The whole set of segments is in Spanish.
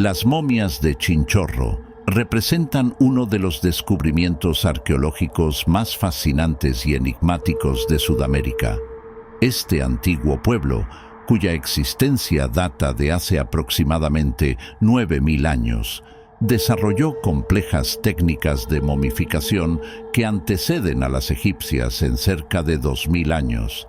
Las momias de Chinchorro representan uno de los descubrimientos arqueológicos más fascinantes y enigmáticos de Sudamérica. Este antiguo pueblo, cuya existencia data de hace aproximadamente 9.000 años, desarrolló complejas técnicas de momificación que anteceden a las egipcias en cerca de 2.000 años.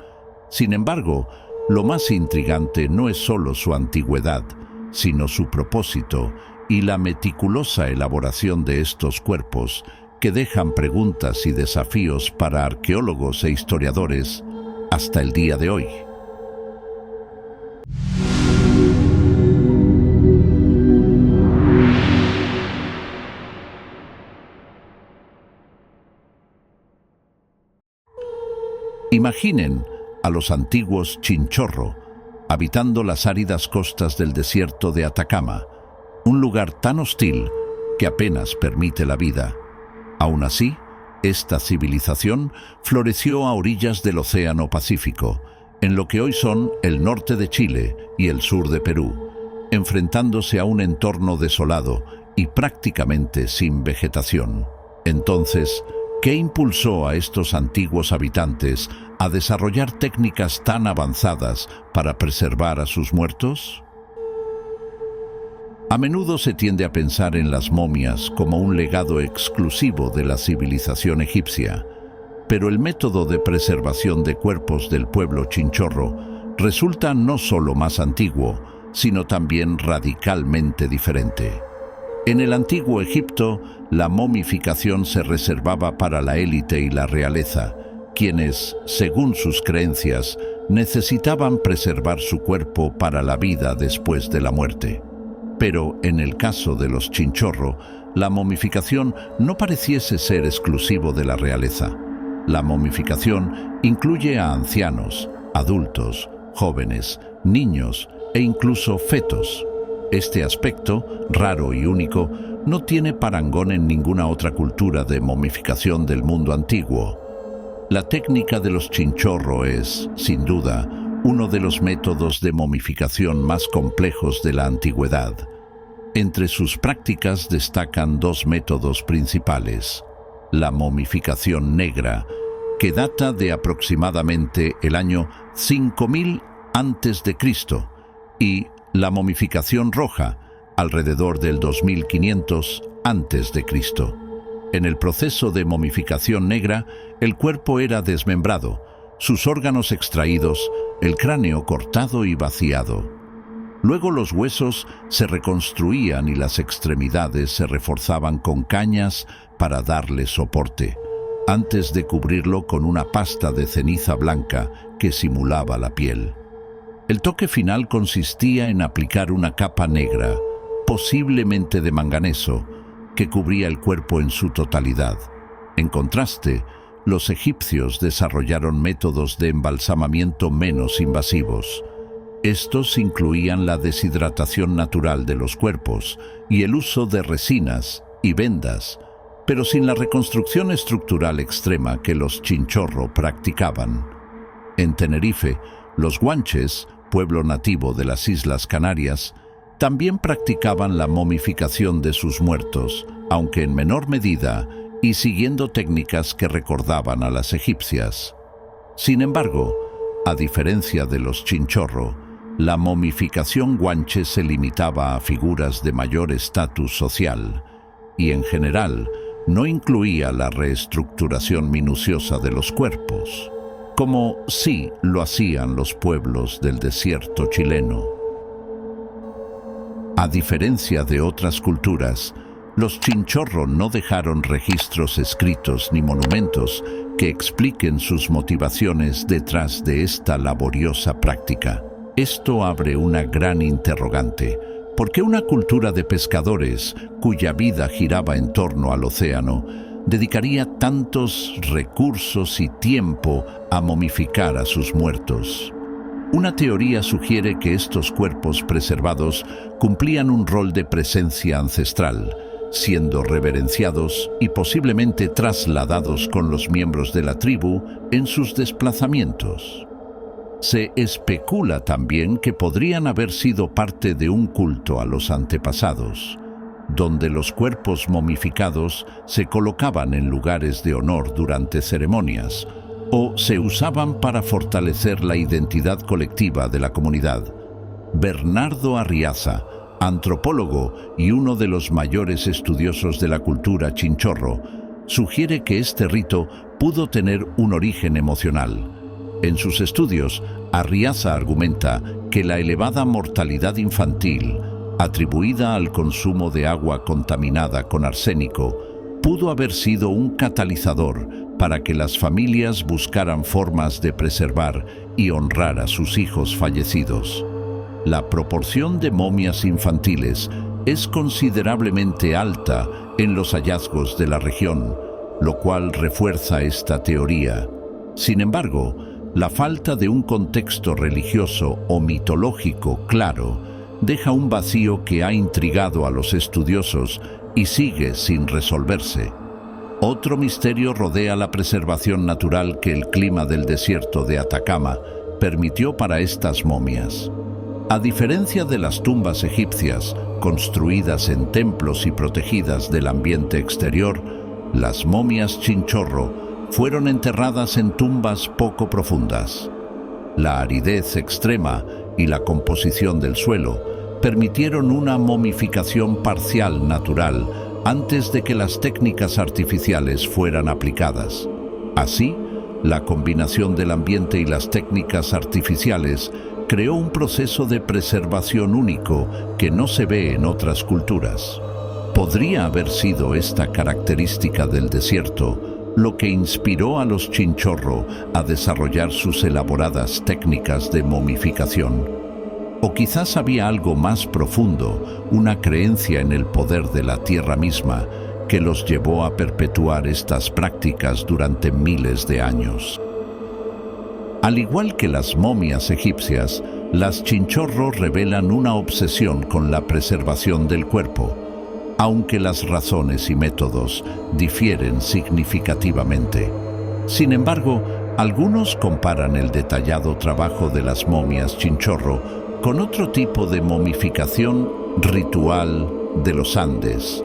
Sin embargo, lo más intrigante no es solo su antigüedad, sino su propósito y la meticulosa elaboración de estos cuerpos que dejan preguntas y desafíos para arqueólogos e historiadores hasta el día de hoy. Imaginen a los antiguos Chinchorro habitando las áridas costas del desierto de Atacama, un lugar tan hostil que apenas permite la vida. Aún así, esta civilización floreció a orillas del Océano Pacífico, en lo que hoy son el norte de Chile y el sur de Perú, enfrentándose a un entorno desolado y prácticamente sin vegetación. Entonces, ¿qué impulsó a estos antiguos habitantes a desarrollar técnicas tan avanzadas para preservar a sus muertos? A menudo se tiende a pensar en las momias como un legado exclusivo de la civilización egipcia, pero el método de preservación de cuerpos del pueblo Chinchorro resulta no solo más antiguo, sino también radicalmente diferente. En el antiguo Egipto, la momificación se reservaba para la élite y la realeza, quienes, según sus creencias, necesitaban preservar su cuerpo para la vida después de la muerte. Pero en el caso de los Chinchorro, la momificación no pareciese ser exclusivo de la realeza. La momificación incluye a ancianos, adultos, jóvenes, niños e incluso fetos. Este aspecto, raro y único, no tiene parangón en ninguna otra cultura de momificación del mundo antiguo. La técnica de los Chinchorro es, sin duda, uno de los métodos de momificación más complejos de la antigüedad. Entre sus prácticas destacan dos métodos principales: la momificación negra, que data de aproximadamente el año 5000 a.C., y la momificación roja, alrededor del 2500 a.C. En el proceso de momificación negra, el cuerpo era desmembrado, sus órganos extraídos, el cráneo cortado y vaciado. Luego los huesos se reconstruían y las extremidades se reforzaban con cañas para darle soporte, antes de cubrirlo con una pasta de ceniza blanca que simulaba la piel. El toque final consistía en aplicar una capa negra, posiblemente de manganeso, que cubría el cuerpo en su totalidad. En contraste, los egipcios desarrollaron métodos de embalsamamiento menos invasivos. Estos incluían la deshidratación natural de los cuerpos y el uso de resinas y vendas, pero sin la reconstrucción estructural extrema que los Chinchorro practicaban. En Tenerife, los guanches, pueblo nativo de las Islas Canarias, también practicaban la momificación de sus muertos, aunque en menor medida y siguiendo técnicas que recordaban a las egipcias. Sin embargo, a diferencia de los Chinchorro, la momificación guanche se limitaba a figuras de mayor estatus social y, en general, no incluía la reestructuración minuciosa de los cuerpos, como sí lo hacían los pueblos del desierto chileno. A diferencia de otras culturas, los Chinchorro no dejaron registros escritos ni monumentos que expliquen sus motivaciones detrás de esta laboriosa práctica. Esto abre una gran interrogante. ¿Por qué una cultura de pescadores, cuya vida giraba en torno al océano, dedicaría tantos recursos y tiempo a momificar a sus muertos? Una teoría sugiere que estos cuerpos preservados cumplían un rol de presencia ancestral, siendo reverenciados y posiblemente trasladados con los miembros de la tribu en sus desplazamientos. Se especula también que podrían haber sido parte de un culto a los antepasados, donde los cuerpos momificados se colocaban en lugares de honor durante ceremonias o se usaban para fortalecer la identidad colectiva de la comunidad. Bernardo Arriaza, antropólogo y uno de los mayores estudiosos de la cultura chinchorro, sugiere que este rito pudo tener un origen emocional. En sus estudios, Arriaza argumenta que la elevada mortalidad infantil, atribuida al consumo de agua contaminada con arsénico, pudo haber sido un catalizador para que las familias buscaran formas de preservar y honrar a sus hijos fallecidos. La proporción de momias infantiles es considerablemente alta en los hallazgos de la región, lo cual refuerza esta teoría. Sin embargo, la falta de un contexto religioso o mitológico claro deja un vacío que ha intrigado a los estudiosos y sigue sin resolverse. Otro misterio rodea la preservación natural que el clima del desierto de Atacama permitió para estas momias. A diferencia de las tumbas egipcias, construidas en templos y protegidas del ambiente exterior, las momias chinchorro fueron enterradas en tumbas poco profundas. La aridez extrema y la composición del suelo permitieron una momificación parcial natural antes de que las técnicas artificiales fueran aplicadas. Así, la combinación del ambiente y las técnicas artificiales creó un proceso de preservación único que no se ve en otras culturas. ¿Podría haber sido esta característica del desierto lo que inspiró a los chinchorro a desarrollar sus elaboradas técnicas de momificación? O quizás había algo más profundo, una creencia en el poder de la tierra misma, que los llevó a perpetuar estas prácticas durante miles de años. Al igual que las momias egipcias, las chinchorro revelan una obsesión con la preservación del cuerpo, aunque las razones y métodos difieren significativamente. Sin embargo, algunos comparan el detallado trabajo de las momias chinchorro con otro tipo de momificación ritual de los Andes,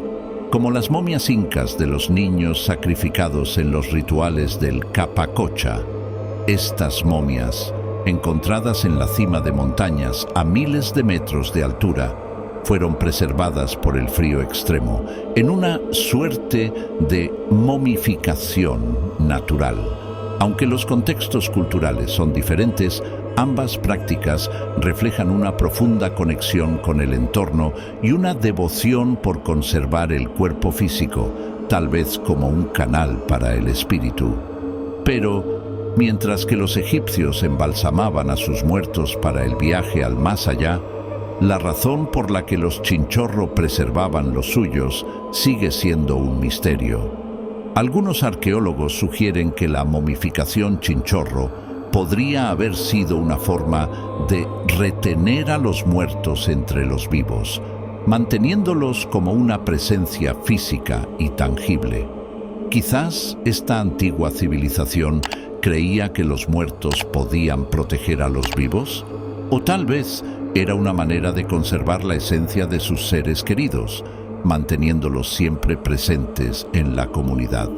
como las momias incas de los niños sacrificados en los rituales del Capacocha. Estas momias, encontradas en la cima de montañas a miles de metros de altura, fueron preservadas por el frío extremo en una suerte de momificación natural. Aunque los contextos culturales son diferentes, ambas prácticas reflejan una profunda conexión con el entorno y una devoción por conservar el cuerpo físico, tal vez como un canal para el espíritu. Pero, mientras que los egipcios embalsamaban a sus muertos para el viaje al más allá, la razón por la que los chinchorro preservaban los suyos sigue siendo un misterio. Algunos arqueólogos sugieren que la momificación chinchorro podría haber sido una forma de retener a los muertos entre los vivos, manteniéndolos como una presencia física y tangible. Quizás esta antigua civilización creía que los muertos podían proteger a los vivos, o tal vez era una manera de conservar la esencia de sus seres queridos, manteniéndolos siempre presentes en la comunidad.